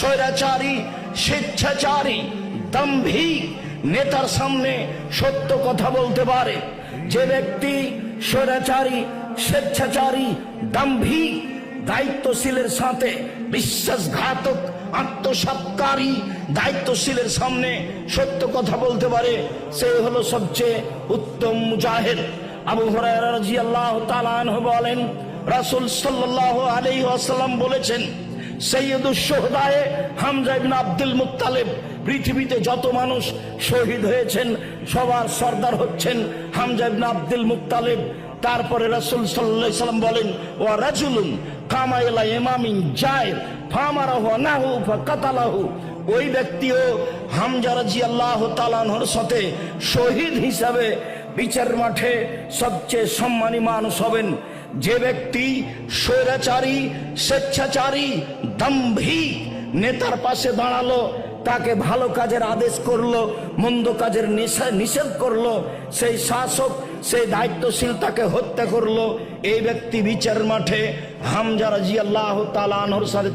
স্বৈরাচারী, স্বেচ্ছাচারী, দাম্ভিক নেতার সামনে সত্য কথা বলতে পারে। যে ব্যক্তি স্বৈরাচারী, স্বেচ্ছাচারী, দাম্ভিক, দায়িত্বশীলের সাথে বিশ্বাসঘাতক, আত্মসাৎকারী দায়িত্বশীলের সামনে সত্য কথা বলতে পারে, সে হলো সবচেয়ে উত্তম মুজাহিদ। আবু হুরায়রা রাদিয়াল্লাহু তাআলা আনহু বলেন, রাসূল সাল্লাল্লাহু আলাইহি ওয়াসাল্লাম বলেছেন, সৈয়দুশ শুহাদায়ে হামজা ইবনে আব্দুল মুত্তালিব, পৃথিবীতে যত মানুষ শহীদ হয়েছেন সবার সর্দার হচ্ছেন হামজা ইবনে আব্দুল মুত্তালিব। তারপরে রাসূল সাল্লাল্লাহু আলাইহি ওয়াসাল্লাম বলেন, ওয়া রাজুলুন কামা ইলা ইমামিন জাইর ফামারাহু নাহু ফাকাতালাহু, ওই ব্যক্তিও হামজা রাদিয়াল্লাহু তাআলা আনহুর সাথে শহীদ হিসাবে বিচার মাঠে সবচেয়ে সম্মানী মানুষ হবেন। যে ব্যক্তি স্বৈরাচারী, স্বেচ্ছাচারী, দাম্ভিক নেতার পাশে দাঁড়ালো, তাকে ভালো কাজের আদেশ করলো, মন্দ কাজের নিষেধ করলো, সেই শাসক, সেই দায়িত্বশীল তাকে হত্যা করলো, এই ব্যক্তি বিচার মাঠে হামজা রাদিয়াল্লাহু তাআলা আনহুর সাথে